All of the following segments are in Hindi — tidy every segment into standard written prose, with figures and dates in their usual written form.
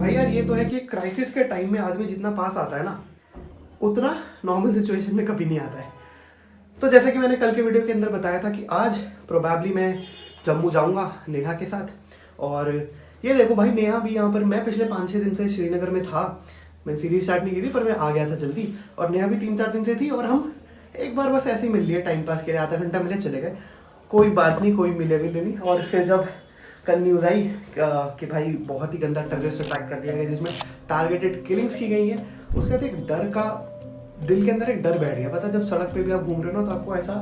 भाई यार ये तो है कि क्राइसिस के टाइम में आदमी जितना पास आता है ना, उतना नॉर्मल सिचुएशन में कभी नहीं आता है। तो जैसे कि मैंने कल के वीडियो के अंदर बताया था कि आज प्रोबेबली मैं जम्मू जाऊंगा नेहा के साथ। और ये देखो भाई, नेहा भी यहाँ पर, मैं पिछले 5-6 दिन से श्रीनगर में था। मैंने सीरीज स्टार्ट नहीं की थी पर मैं आ गया था जल्दी, और नेहा भी 3-4 दिन से थी। और हम एक बार बस ऐसे ही मिल लिए, टाइम पास के लिए, आधा घंटा मिले, चले गए, कोई बात नहीं, कोई मिले नहीं। और फिर जब कल न्यूज़ आई कि भाई बहुत ही गंदा टेररिस्ट अटैक कर दिया गया जिसमें टारगेटेड किलिंग्स की गई हैं, उसके बाद एक डर का, दिल के अंदर एक डर बैठ गया। पता, जब सड़क पे भी आप घूम रहे हो ना, तो आपको ऐसा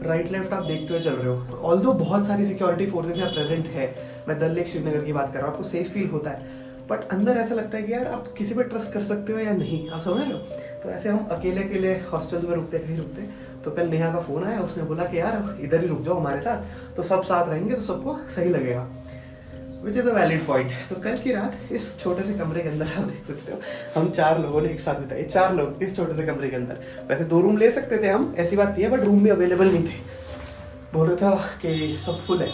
राइट लेफ्ट आप देखते हुए चल रहे हो। ऑल्दो बहुत सारी सिक्योरिटी फोर्सेस यहाँ प्रेजेंट है, मैं डल लेक श्रीनगर की बात कर रहा हूँ, आपको सेफ फील होता है, बट अंदर ऐसा लगता है कि यार आप किसी पे ट्रस्ट कर सकते हो या नहीं, आप समझ रहे हो। तो ऐसे हम अकेले अकेले हॉस्टल्स में रुकते, कहीं रुकते। तो कल नेहा का फ़ोन आया, उसने बोला कि यार अब इधर ही रुक जाओ हमारे साथ, तो सब साथ रहेंगे तो सबको सही लगेगा, which is a valid point. तो कल की रात इस छोटे से कमरे के अंदर आप देख सकते हो, हम 4 लोगों ने एक साथ बिताई, 4 लोग इस छोटे से कमरे के अंदर। वैसे 2 रूम ले सकते थे हम, ऐसी बात नहीं है, बट रूम भी अवेलेबल नहीं थे, बोल रहा था कि सब फुल है।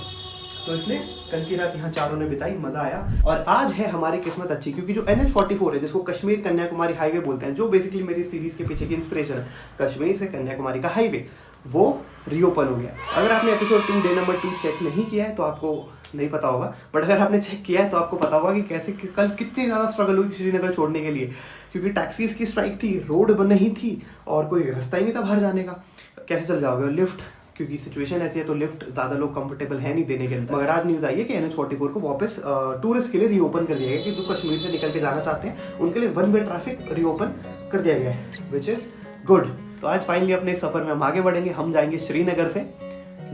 तो इसलिए कल की रात यहाँ चारों ने बिताई, मज़ा आया। और आज है हमारी किस्मत अच्छी, क्योंकि जो NH-44 है, जिसको कश्मीर कन्याकुमारी हाईवे बोलते हैं, जो बेसिकली मेरी सीरीज के पीछे की इंस्पिरेशन है, कश्मीर से कन्याकुमारी का हाईवे, वो रीओपन हो गया। अगर आपने एपिसोड 2 डे नंबर 2 चेक नहीं किया है तो आपको नहीं पता होगा, बट अगर आपने चेक किया है तो आपको पता होगा कि कैसे कल कितनी ज़्यादा स्ट्रगल हुई श्रीनगर छोड़ने के लिए, क्योंकि टैक्सीज की स्ट्राइक थी, रोड बन नहीं थी और कोई रास्ता ही नहीं था बाहर जाने का। कैसे चल जाओगे, और लिफ्ट, क्योंकि सिचुएशन ऐसी है तो लिफ्ट ज़्यादा लोग कंफर्टेबल है नहीं देने के अंदर। मगर आज न्यूज़ आई है कि NH-44 को वापस टूरिस्ट के लिए रीओपन कर दिया गया, कि जो कश्मीर से निकल के जाना चाहते हैं उनके लिए 1 वे ट्रैफिक रीओपन कर दिया गया है, विच इज़ गुड। तो आज फाइनली अपने सफ़र में हम आगे बढ़ेंगे, हम जाएंगे श्रीनगर से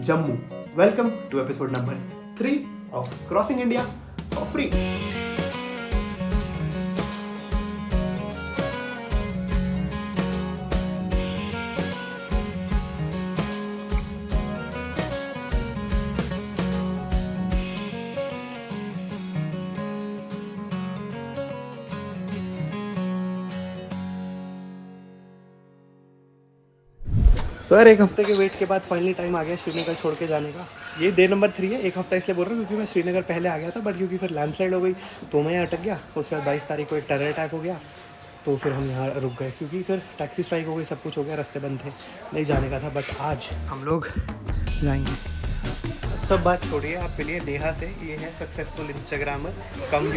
Jammu. Welcome to episode number 3 of crossing India for free. तो यार 1 हफ्ते के वेट के बाद फाइनली टाइम आ गया श्रीनगर छोड़ के जाने का। ये डे नंबर 3 है, 1 हफ्ता इसलिए बोल रहा हूँ क्योंकि मैं श्रीनगर पहले आ गया था, बट क्योंकि फिर लैंडस्लाइड हो गई तो मैं यहाँ अटक गया। उसके बाद 22 तारीख को एक टेरर अटैक हो गया, तो फिर हम यहाँ रुक गए, क्योंकि फिर टैक्सी स्ट्राइक हो गई, सब कुछ हो गया, रास्ते बंद थे, नहीं जाने का था। बट आज हम लोग जाएंगे। सब बात छोड़िए, आप मिलिए नेहा से। ये है सक्सेसफुल इंस्टाग्रामर कम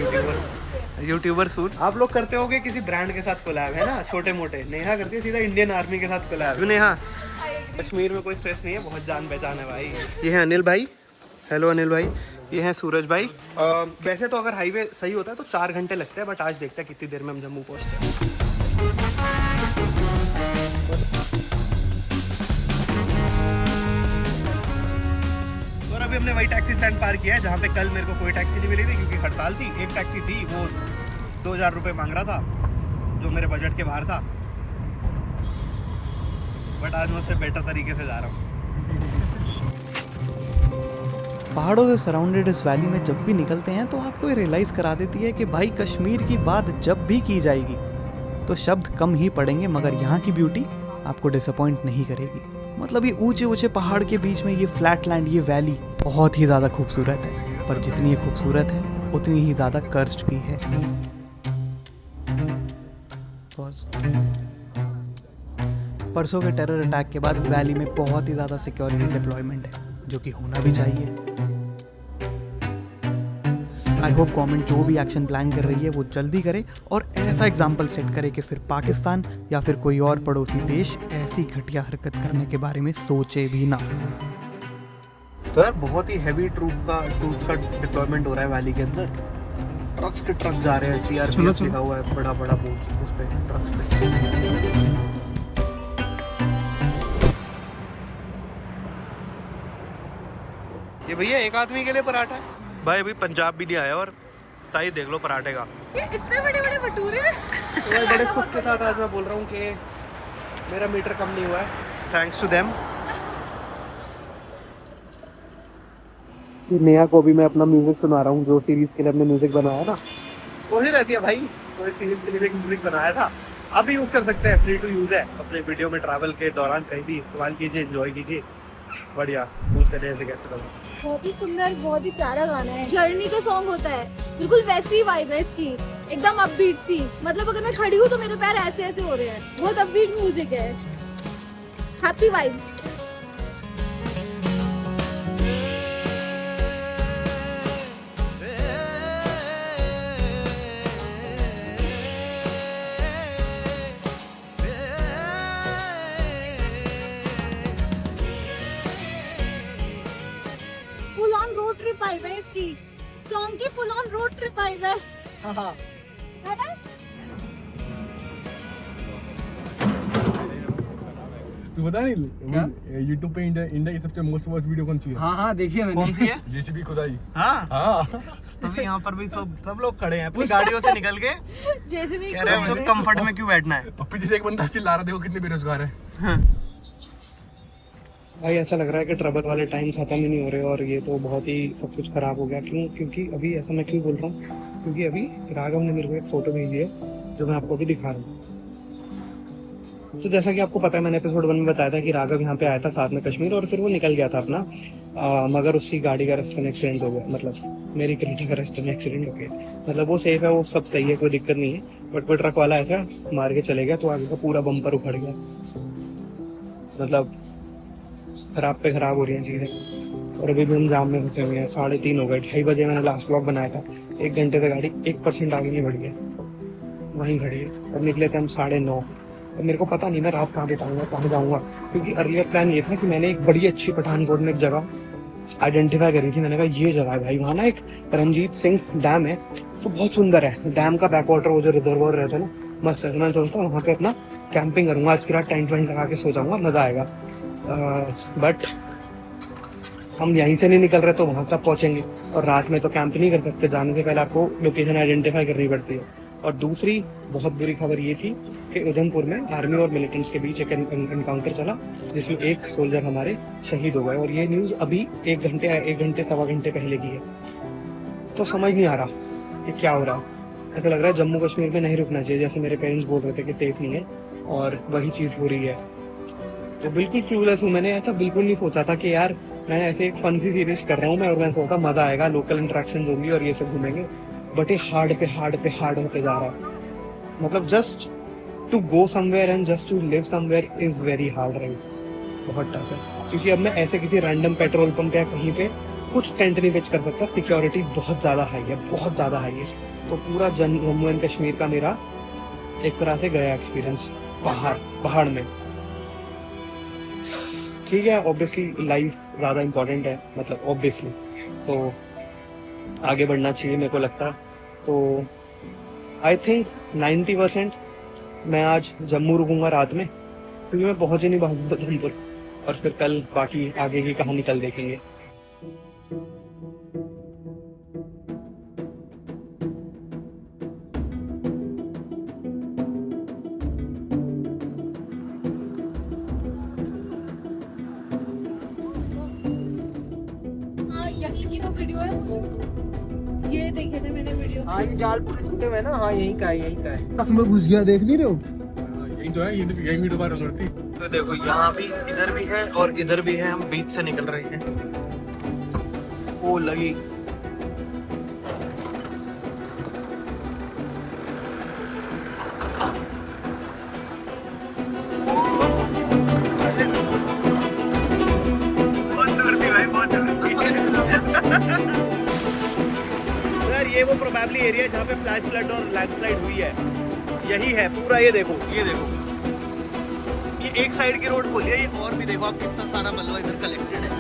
यूट्यूबर सून। आप लोग करते होगे किसी ब्रांड के साथ कोलैब, है ना, छोटे मोटे। नेहा करती है सीधा इंडियन आर्मी के साथ कोलैब। नेहा, कश्मीर में कोई स्ट्रेस नहीं है, बहुत जान पहचान है भाई। ये है अनिल भाई, हेलो अनिल भाई। ये है सूरज भाई। वैसे तो अगर हाईवे सही होता है तो 4 घंटे लगते हैं, बट आज देखते हैं कितनी देर में हम जम्मू पहुँचते हैं। और अभी हमने वही टैक्सी स्टैंड पार किया है जहाँ पे कल मेरे को कोई टैक्सी नहीं मिली थी, क्योंकि हड़ताल थी। एक टैक्सी थी, वो 2000 रुपये मांग रहा था, जो मेरे बजट के बाहर था, बट आज मैं उससे बेटर तरीके से जा रहा हूँ। पहाड़ों से सराउंडेड इस वैली में जब भी निकलते हैं तो आपको ये रियलाइज़ करा देती है कि भाई कश्मीर की बात जब भी की जाएगी तो शब्द कम ही पड़ेंगे, मगर यहाँ की ब्यूटी आपको डिसअपॉइंट नहीं करेगी। मतलब ये ऊंचे ऊंचे पहाड़ के बीच में ये फ्लैट लैंड, ये वैली बहुत ही ज़्यादा खूबसूरत है, पर जितनी ये खूबसूरत है उतनी ही ज़्यादा कर्स्ड भी है। परसों के टेरर अटैक के बाद वैली में बहुत ही ज़्यादा सिक्योरिटी डिप्लॉयमेंट है, जो कि होना भी चाहिए। आई होप गवर्नमेंट जो भी एक्शन प्लान कर रही है वो जल्दी करे और ऐसा एग्जाम्पल सेट करे कि फिर पाकिस्तान या फिर कोई और पड़ोसी देश ऐसी घटिया हरकत करने के बारे में सोचे भी ना। तो यार बहुत ही हैवी ट्रूप का डिप्लॉयमेंट हो रहा है वैली के अंदर। ट्रक्स के ट्रक्स जा रहे हैं, CRPF लिखा हुआ है बड़ा बड़ा बोर्ड उस पे, ट्रक्स पे। ये भैया एक आदमी के लिए पराठा है भाई, अभी पंजाब भी नहीं आया और ताई देख लो पराठे का। ये इतने बड़े बड़े भटूरे। तो बड़े सुख के साथ आज मैं बोल रहा हूँ कि मेरा मीटर कम नहीं हुआ है, थैंक्स टू देम। नेहा को भी मैं अपना म्यूजिक सुना रहा हूँ, जो सीरीज के लिए हमने म्यूजिक बनाया ना, वही रहती है भाई, तो इस सीरीज के लिए एक म्यूजिक बनाया था, आप भी यूज कर सकते हैं, फ्री टू यूज है। अपने वीडियो में ट्रैवल के दौरान कहीं भी इस्तेमाल कीजिए, एंजॉय कीजिए, बढ़िया। पूछते थे ऐसे कैसे लगा। बहुत ही सुंदर, बहुत ही प्यारा गाना है, जर्नी का सॉन्ग होता है, बिल्कुल वैसी वाइब है इसकी, एकदम अपबीट सी, मतलब अगर मैं खड़ी हूँ तो मेरे पैर ऐसे ऐसे हो रहे हैं, बहुत अपबीट म्यूजिक है, happy vibes. Full on road trip I है इसकी, सॉन्ग की full on road trip I है। हाँ है ना? तू बता नहीं यूट्यूब पे इंडिया की सबसे मोस्ट वॉच वीडियो कौन सी है? हाँ हाँ देखिए मैंने। कौन सी है? जेसीबी खुदाई। हाँ हाँ तभी यहाँ पर भी सब लोग खड़े हैं अपनी गाड़ियों से निकल के, जैसे भी कह रहे हैं मुझे कंफर्ट में क्यों बैठना है। और पीछे से एक बंदा चिल्ला रहा, देखो कितने बेरोजगार है। भाई ऐसा लग रहा है कि ट्रबल वाले टाइम खत्म ही नहीं हो रहे और ये तो बहुत ही सब कुछ खराब हो गया। क्यों? क्योंकि अभी ऐसा मैं क्यों बोल रहा हूँ, क्योंकि अभी राघव ने मेरे को एक फोटो भेजी है जो मैं आपको अभी दिखा रहा हूँ। तो जैसा कि आपको पता है, मैंने एपिसोड 1 में बताया था कि राघव यहाँ पे आया था साथ में कश्मीर और फिर वो निकल गया था अपना, मगर उसकी गाड़ी का रास्ते में एक्सीडेंट हो गया, मतलब मेरी क्रेटा का रास्ते में एक्सीडेंट हो गया। मतलब वो सेफ है, वो सब सही है, कोई दिक्कत नहीं है, बट वो ट्रक वाला ऐसा मार के चले गया तो आगे का पूरा बम्पर उखड़ गया। मतलब खराब पे खराब हो रही हैं चीज़ें और अभी भी हम जाम में फंसे हुए हैं। 3:30 हो गए, 2:30 बजे मैंने लास्ट व्लॉग बनाया था, 1 घंटे से गाड़ी 1% आगे नहीं बढ़ गई, वहीं खड़ी है और निकले थे हम 9:30। और मेरे को पता नहीं मैं रात कहाँ बिताऊंगा, कहाँ जाऊँगा, क्योंकि अर्लियर प्लान ये था कि मैंने एक बड़ी अच्छी पठानकोट में एक जगह आइडेंटिफाई करी थी। मैंने कहा ये जगह है भाई, वहाँ ना एक रंजीत सिंह डैम है, तो बहुत सुंदर है। डैम का बैक वाटर वो जो रिजर्वर रहता है ना, मस्त है। तो मैं सोचता हूँ वहाँ पे अपना कैंपिंग करूँगा, आज की रात टेंट वेंट लगा के सो जाऊँगा, मज़ा आएगा। बट हम यहीं से नहीं निकल रहे तो वहाँ कब पहुँचेंगे, और रात में तो कैंप नहीं कर सकते, जाने से पहले आपको लोकेशन आइडेंटिफाई करनी पड़ती है। और दूसरी बहुत बुरी खबर ये थी कि उधमपुर में आर्मी और मिलिटेंट्स के बीच एक एनकाउंटर चला जिसमें एक सोल्जर हमारे शहीद हो गए, और ये न्यूज़ अभी 1 घंटे सवा घंटे पहले की है। तो समझ नहीं आ रहा कि क्या हो रहा है। ऐसा लग रहा है जम्मू कश्मीर में नहीं रुकना चाहिए, जैसे मेरे पेरेंट्स बोल रहे थे कि सेफ नहीं है, और वही चीज़ हो रही है। तो बिल्कुल क्लूलेस हूँ, मैंने ऐसा बिल्कुल नहीं सोचा था कि यार मैं ऐसे एक फन सी सीरीज कर रहा हूँ मैं, और मैं सोचा मजा आएगा, लोकल इंटरेक्शन होंगी और ये सब घूमेंगे, बट ये हार्ड पे हार्ड होते जा रहा है। मतलब just to go somewhere and just to live somewhere is very hard right, बहुत टफ है। क्योंकि अब मैं ऐसे किसी रैंडम पेट्रोल पंप या कहीं पे कुछ टेंट नहीं पिच कर सकता, सिक्योरिटी बहुत ज़्यादा हाई है, बहुत ज़्यादा हाई है। तो पूरा जम्मू एंड कश्मीर का मेरा एक तरह से गया एक्सपीरियंस पहाड़ में। ठीक है, ऑब्वियसली लाइफ ज़्यादा इम्पोर्टेंट है, मतलब ऑब्वियसली तो आगे बढ़ना चाहिए मेरे को लगता। तो आई थिंक 90% मैं आज जम्मू रुकूंगा रात में, क्योंकि मैं पहुंच ही नहीं पाऊंगा उधमपुर, और फिर कल बाकी आगे की कहानी कल देखेंगे। हाँ यही की तो वीडियो है, ये देखे थे मैंने वीडियो। हाँ ये जाल पूरे टूटे हुए ना, हाँ यहीं का है। तक में घुस गया, देख नहीं रहे हो? यही तो है, यही वीडियो वायरल हो रही थी। तो देखो यहाँ भी, इधर भी है और इधर भी है, हम बीच से निकल रहे हैं। वो लगी बहुत दूर थी भाई, बहुत दूर थी। यार ये वो प्रोबेबली एरिया जहाँ पे फ्लैश फ्लड और लैंडस्लाइड हुई है, यही है पूरा। ये देखो ये एक साइड की रोड खोली है, ये और भी देखो आप कितना सारा मलबा इधर कलेक्टेड है।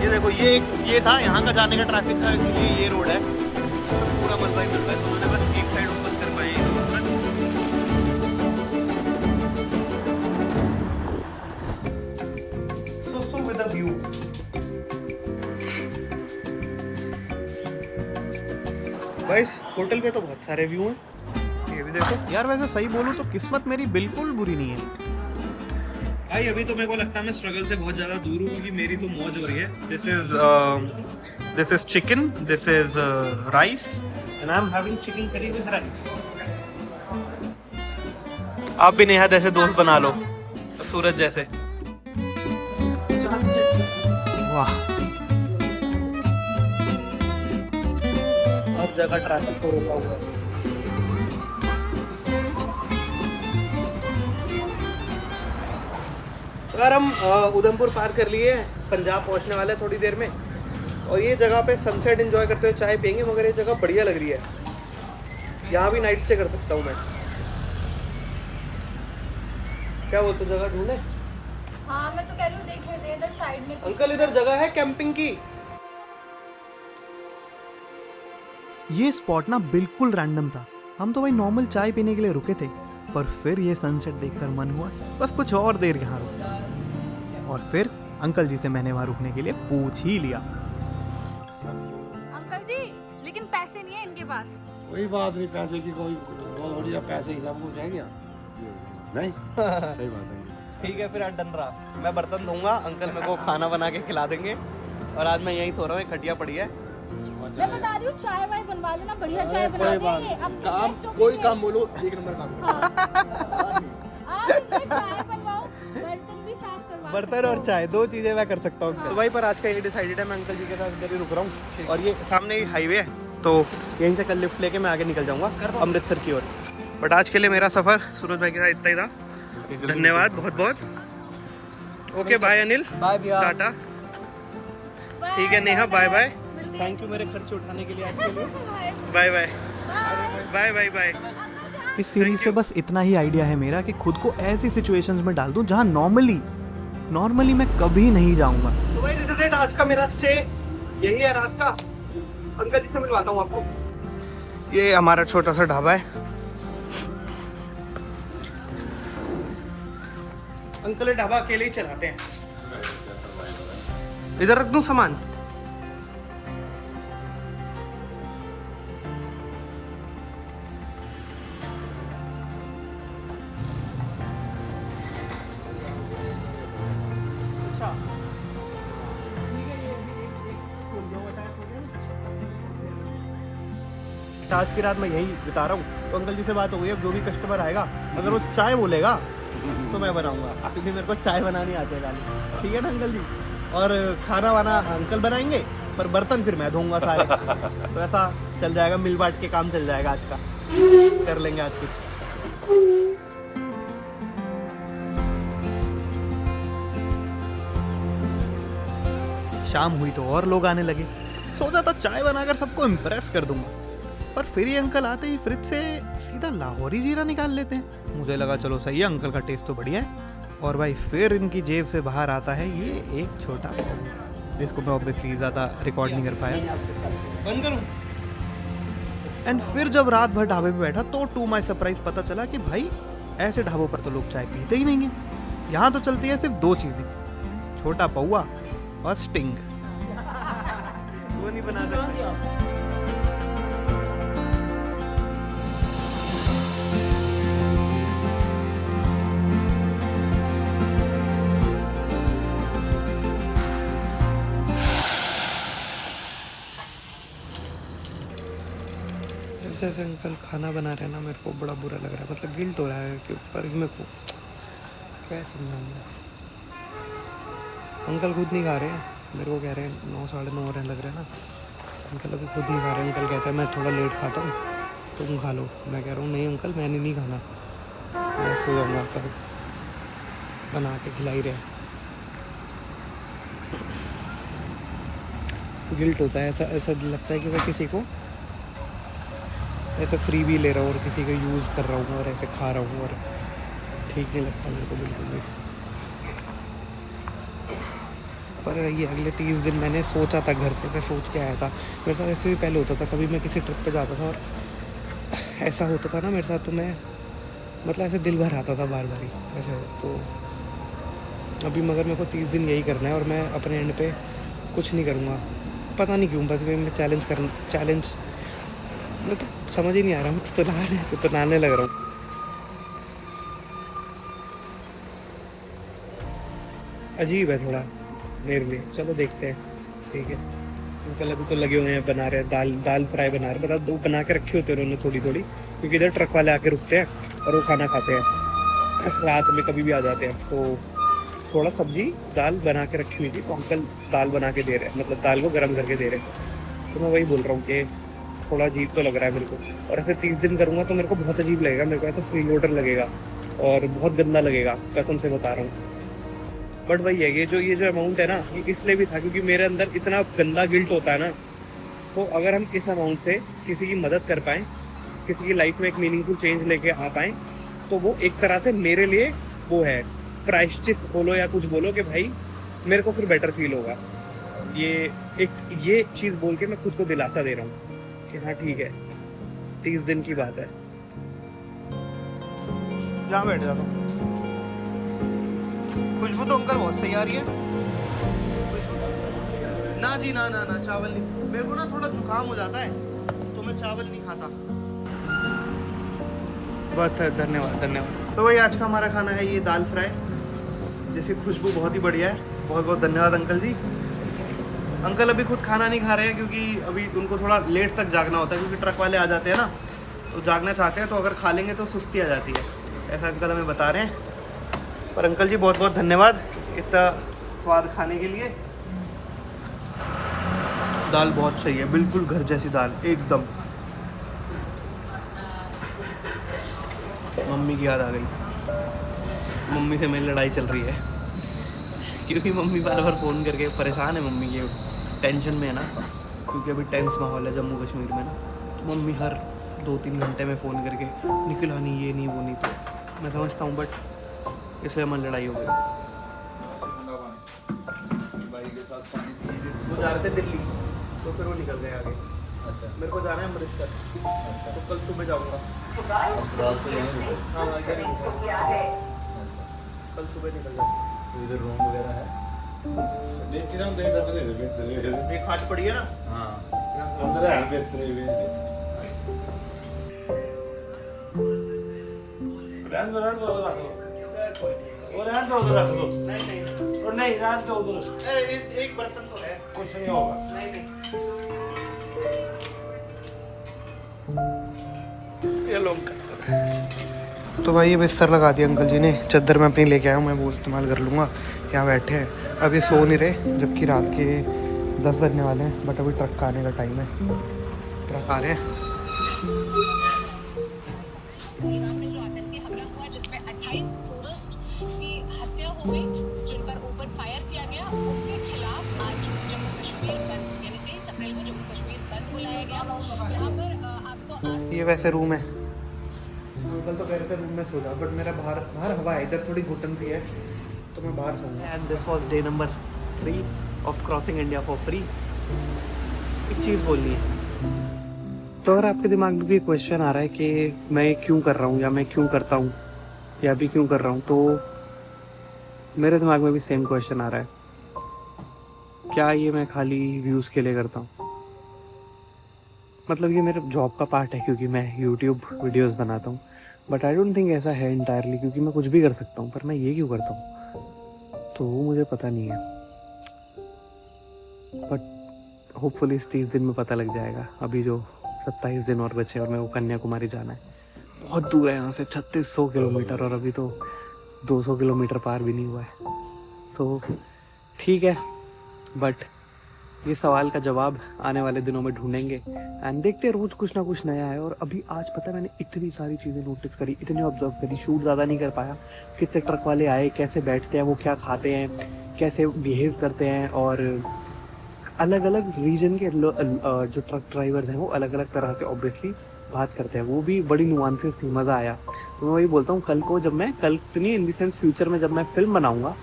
ये देखो ये था यहाँ का जाने का ट्रैफिक का, ये रोड है, पूरा मलबा ही मिलता है, तो उन्होंने बस एक साइड ओपन कर पाए। So with the view. Guys hotel पे तो बहुत सारे व्यू हैं, ये भी देखो। यार वैसे सही बोलूं तो किस्मत मेरी बिल्कुल बुरी नहीं है भाई। अभी तो मेरे को लगता है मैं स्ट्रगल से बहुत ज्यादा दूर हूँ, क्योंकि मेरी तो मौज हो रही है। This is chicken, this is rice and I am having chicken curry with rice. आप भी नेहा जैसे दोस्त बना लो, सूरज जैसे। वाह। अब जगह ट्रैफिक को रोका हुआ है। अगर हम उधमपुर पार कर लिए हैं, पंजाब पहुंचने वाले हैं थोड़ी देर में, और ये जगह पे सनसेट एंजॉय करते हुए चाय पियेंगे। मगर ये जगह बढ़िया लग रही है, यहाँ भी नाइट स्टे कर सकता हूँ मैं। क्या बोलते हो, जगह ढूंढे? हाँ मैं तो कह रही हूँ देख लेते हैं इधर साइड में। अंकल इधर जगह है कैंपिंग की। ये स्पॉट ना बिल्कुल रैंडम था। हम तो भाई नॉर्मल चाय पीने के लिए रुके थे, पर फिर ये सनसेट देखकर मन हुआ बस कुछ और देर यहाँ रुक जाए। और फिर अंकल जी से मैंने वहाँ रुकने के लिए पूछ ही लिया। अंकल जी लेकिन पैसे नहीं है इनके पास। कोई बात नहीं, पैसे की कोई बोल हो रही है, पैसे ही सब कुछ है क्या? नहीं सही बात है। ठीक है फिर डन रहा, मैं बर्तन धोऊंगा, अंकल मेरे को खाना बना के खिला देंगे। और आज मैं यहीं सो रहा हूँ, खटिया पड़ी है। मैं बता रही हूँ चाय वाय बनवा लेना, बढ़िया चाय बना देंगे। अब काम कोई काम बोलो, एक नंबर काम। आप इनसे चाय बनवाओ, बर्तन भी साफ करवा। बर्तन और चाय दो चीजें मैं कर सकता हूँ। तो भाई पर आज का ये डिसाइडेड है, मैं अंकल जी के साथ इधर ही रुक रहा हूँ। और ये सामने ही हाईवे है, तो यहीं से कल लिफ्ट लेके मैं आगे निकल जाऊंगा अमृतसर की ओर। बट आज के लिए मेरा सफर सूरज भाई के साथ इतना ही था। धन्यवाद बहुत बहुत। ओके बाय अनिल, बाय भैया, टाटा। ठीक है Neha, bye bye. Thank you मेरे खर्च उठाने के लिए आज के लिए। Bye bye bye bye bye. इस सीरीज से बस इतना ही आइडिया है मेरा कि खुद को ऐसी सिचुएशंस में डाल दूं जहां नॉर्मली मैं कभी नहीं जाऊंगा। तो भाई दिस इज इट, आज का मेरा स्टे यही है रात का। अंकल जी से मिलवाता हूँ आपको। ये हमारा छोटा सा ढाबा है। अंकल ये ढाबा अकेले ही चलाते हैं। इधर रख दूं सामान? आज की रात मैं यही बिता रहा हूँ। तो अंकल जी से बात हो गई, अब जो भी कस्टमर आएगा अगर वो चाय बोलेगा तो मैं बनाऊंगा, क्योंकि मेरे को चाय बनानी आती है गाली। ठीक है ना अंकल जी? और खाना वाना अंकल बनाएंगे, पर बर्तन फिर मैं धोऊंगा सारे। तो ऐसा चल जाएगा, मिल बांट के काम चल जाएगा। आज का कर लेंगे आज कुछ। शाम हुई तो और लोग आने लगे। सोचा था चाय बनाकर सबको इम्प्रेस कर दूंगा, पर फिर ये अंकल आते ही फ्रिज से सीधा लाहौरी जीरा निकाल लेते हैं। मुझे लगा चलो सही है, अंकल का टेस्ट तो बढ़िया है। और भाई फिर इनकी जेब से बाहर आता है ये एक छोटा पाउडर, जिसको मैं ऑब्वियसली ज़्यादा रिकॉर्ड नहीं कर पाया। बंद करूं? एंड फिर जब रात भर ढाबे पे बैठा तो टू माई सरप्राइज पता चला कि भाई ऐसे ढाबों पर तो लोग चाय पीते ही नहीं है। यहाँ तो चलती है सिर्फ दो चीज़ें, छोटा पौवा और स्टिंग। वो नहीं बना सकते। जैसे अंकल खाना बना रहे हैं ना, मेरे को बड़ा बुरा लग रहा है। मतलब गिल्ट हो रहा है कि पर मेरे को क्या समझाऊंगा। अंकल खुद नहीं खा रहे हैं, मेरे को कह रहे हैं 9 साढ़े 9 होने लग रहे हैं ना। अंकल अभी खुद नहीं खा रहे हैं। अंकल कहता है मैं थोड़ा लेट खाता हूँ, तुम खा लो। मैं कह रहा हूँ नहीं अंकल, मैंने नहीं खाना, मैं सो जाऊँगा। कर बना के खिला ही रहे। गिल्ट होता है, ऐसा लगता है कि मैं किसी को ऐसे फ्री भी ले रहा हूँ और किसी को यूज़ कर रहा हूँ और ऐसे खा रहा हूँ, और ठीक नहीं लगता मेरे को बिल्कुल भी। पर ये अगले 30 दिन मैंने सोचा था, घर से मैं सोच के आया था। मेरे साथ ऐसे भी पहले होता था, कभी मैं किसी ट्रिप पे जाता था और ऐसा होता था ना मेरे साथ, तो मैं मतलब ऐसे दिल भर आता था बार बार ही ऐसे। तो अभी मगर मेरे को 30 दिन यही करना है और मैं अपने एंड पे कुछ नहीं करूँगा। पता नहीं क्यों, बस मैं चैलेंज मैं तो समझ ही नहीं आ रहा। मैं तो नहाने लग रहा हूँ। अजीब है थोड़ा मेरे लिए। चलो देखते हैं, ठीक है। अंकल अभी तो लगे हुए हैं, बना रहे हैं दाल फ्राई बना रहे हैं। मतलब 2 बना के रखी होती है उन्होंने थोड़ी थोड़ी, क्योंकि इधर ट्रक वाले आके रुकते हैं और वो खाना खाते हैं रात में, कभी भी आ जाते हैं। तो थोड़ा सब्जी दाल बना के रखी हुई थी, तो अंकल दाल बना के दे रहे हैं, मतलब दाल को गर्म करके दे रहे हैं। तो मैं वही बोल रहा हूँ कि थोड़ा अजीब तो लग रहा है मेरे को। और ऐसे 30 दिन करूँगा तो मेरे को बहुत अजीब लगेगा, मेरे को ऐसा फ्री लोडर लगेगा और बहुत गंदा लगेगा, कसम से बता रहा हूँ। बट वही है, ये जो अमाउंट है ना, ये इसलिए भी था क्योंकि मेरे अंदर इतना गंदा गिल्ट होता है ना, तो अगर हम इस अमाउंट से किसी की मदद कर पाएँ, किसी की लाइफ में एक मीनिंगफुल चेंज लेके आ पाएँ, तो वो एक तरह से मेरे लिए वो है प्रायश्चित बोलो या कुछ बोलो कि भाई मेरे को फिर बेटर फील होगा। ये चीज़ बोल के मैं खुद को दिलासा दे रहा हूँ कि हाँ ठीक है, 30 दिन की बात है। यहाँ बैठ जाता हूँ। खुशबू तो अंकल बहुत सही आ रही है। ना जी ना ना ना, चावल नहीं, मेरे को ना थोड़ा जुकाम हो जाता है तो मैं चावल नहीं खाता। बहुत है, धन्यवाद धन्यवाद। तो भाई आज का हमारा खाना है ये दाल फ्राई, जिसकी खुशबू बहुत ही बढ़िया है। बहुत बहुत धन्यवाद अंकल जी। अंकल अभी खुद खाना नहीं खा रहे हैं क्योंकि अभी उनको थोड़ा लेट तक जागना होता है, क्योंकि ट्रक वाले आ जाते हैं ना, तो जागना चाहते हैं, तो अगर खा लेंगे तो सुस्ती आ जाती है, ऐसा अंकल हमें बता रहे हैं। पर अंकल जी बहुत बहुत धन्यवाद इतना स्वाद खाने के लिए। दाल बहुत सही है, बिल्कुल घर जैसी दाल एकदम। मम्मी की याद आ गई, मम्मी से मेरी लड़ाई चल रही है क्योंकि मम्मी बार बार फ़ोन करके परेशान है। मम्मी के टेंशन में है ना, क्योंकि अभी टेंस माहौल है जम्मू कश्मीर में ना, तो मम्मी हर 2-3 घंटे में फ़ोन करके निकला नहीं, ये नहीं वो नहीं, तो मैं समझता हूँ, बट इसलिए हमारी लड़ाई हो गई। वो जा रहे थे दिल्ली, तो फिर वो निकल गए आगे। अच्छा, मेरे को जाना है अमृतसर, तो कल सुबह जाऊँगा। हाँ इधर ही, कल सुबह निकल जाऊँगा। इधर रूम वगैरह है? लेकिन हम दे एक खाट पड़ी है ना, हाँ अंदर है बेहतरीन। रहन दो रख लो, वो रहन दो उधर रख लो। नहीं और नहीं रहन दो उधर। अरे एक बर्तन तो है, कुछ नहीं होगा। नहीं ये लोग। तो भाई ये बिस्तर लगा दिया अंकल जी ने, चादर मैं अपनी लेके आया हूँ, मैं वो इस्तेमाल कर लूँगा। यहाँ बैठे हैं, अब ये सो नहीं रहे, जबकि रात के 10 बजने वाले हैं, बट अभी ट्रक का आने का टाइम है। ट्रक आ रहे हैं। में जो आतंकी हमला हुआ जिसमें 28 टूरिस्ट की हत्या हो गई, जिन पर ओपन फायर किया गया, उसके खिलाफ आज जम्मू कश्मीर बंद, यानी 23 अप्रैल को जम्मू कश्मीर बंद बुलाया गया। यहाँ पर आपको ये वैसे रूम है, अंकल तो कह रहे थे रूम में सो जा, बट मेरा बाहर हवा है, इधर थोड़ी घुटन सी है, तो मैं बाहर सोऊंगा। And this was day number 3 of crossing India for free. एक चीज़ बोलनी है, तो अगर आपके दिमाग में भी क्वेश्चन आ रहा है कि मैं क्यों कर रहा हूँ, या मैं क्यों करता हूँ, या अभी क्यों कर रहा हूँ, तो मेरे दिमाग में भी सेम क्वेश्चन आ रहा है, क्या ये मैं खाली व्यूज़ के लिए करता हूँ? मतलब ये मेरे जॉब का पार्ट है क्योंकि मैं यूट्यूब वीडियोस बनाता हूँ, बट आई डोंट थिंक ऐसा है इंटायरली, क्योंकि मैं कुछ भी कर सकता हूँ, पर मैं ये क्यों करता हूँ तो वो मुझे पता नहीं है। बट होपफुली इस 30 दिन में पता लग जाएगा। अभी जो 27 दिन और बचे, और मेरे को कन्याकुमारी जाना है, बहुत दूर है यहाँ से, 3600 किलोमीटर, और अभी तो 200 किलोमीटर पार भी नहीं हुआ है। सो ठीक है, बट ये सवाल का जवाब आने वाले दिनों में ढूंढेंगे एंड देखते हैं, रोज़ कुछ ना कुछ नया है। और अभी आज पता है मैंने इतनी सारी चीज़ें नोटिस करी, इतनी ऑब्जर्व करी, शूट ज़्यादा नहीं कर पाया। कितने ट्रक वाले आए, कैसे बैठते हैं, वो क्या खाते हैं, कैसे बिहेव करते हैं, और अलग अलग रीजन के जो ट्रक ड्राइवर्स हैं वो अलग अलग तरह से ऑब्वियसली बात करते हैं, वो भी बड़ी नुआंसेस थी, मज़ा आया। तो मैं वही बोलता हूँ, कल को जब मैं नहीं इन द सेंस फ्यूचर में जब मैं फिल्म बनाऊँगा,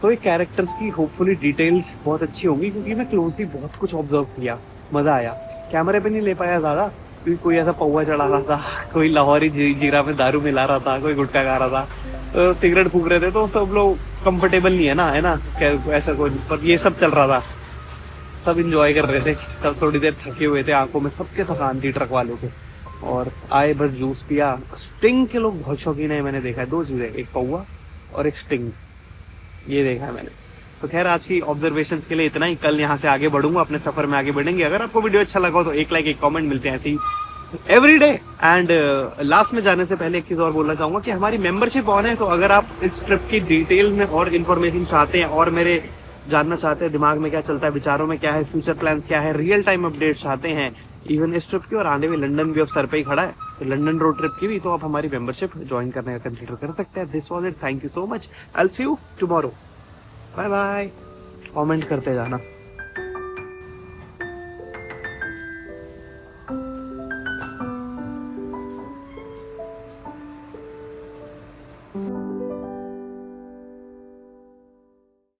तो ये कैरेक्टर्स की होपफुली डिटेल्स बहुत अच्छी होंगी, क्योंकि मैं क्लोजली बहुत कुछ ऑब्जर्व किया, मज़ा आया। कैमरे पे नहीं ले पाया ज़्यादा, क्योंकि कोई ऐसा पौवा चढ़ा रहा था, कोई लाहौरी जीरा में दारू मिला रहा था, कोई गुटखा खा रहा था, तो सिगरेट फूक रहे थे, तो सब लोग कंफर्टेबल नहीं है ना क्या ऐसा कोई, पर ये सब चल रहा था, सब इंजॉय कर रहे थे, सब थोड़ी देर थके हुए थे, आंखों में सबके थकान थी ट्रक वालों को, और आए बस जूस पिया। स्टिंग के लोग बहुत शौकीन है, मैंने देखा है, 2 चीज़ें, एक पौवा और एक स्टिंग, ये देखा है मैंने। तो खैर आज की ऑब्जर्वेशंस के लिए इतना ही, कल यहाँ से आगे बढ़ूंगा, अपने सफर में आगे बढ़ेंगे। अगर आपको वीडियो अच्छा लगा हो तो एक लाइक, एक कमेंट, मिलते हैं ऐसे ही एवरी डे। एंड लास्ट में जाने से पहले एक चीज़ और बोलना चाहूँगा कि हमारी मेंबरशिप ऑन है, तो अगर आप इस ट्रिप की डिटेल में और इन्फॉर्मेशन चाहते हैं, और मेरे जानना चाहते हैं दिमाग में क्या चलता है, विचारों में क्या है, फ्यूचर प्लान्स क्या है, रियल टाइम अपडेट्स चाहते हैं, इवन इस ट्रिप की और आने में लंदन भी अब सर पे ही खड़ा है, तो लंदन रोड ट्रिप की भी तो आप हमारी मेंबरशिप ज्वाइन करने का कंसिडर कर सकते हैं। This was it, thank you so much, I will see you tomorrow, bye bye. Comment करते जाना।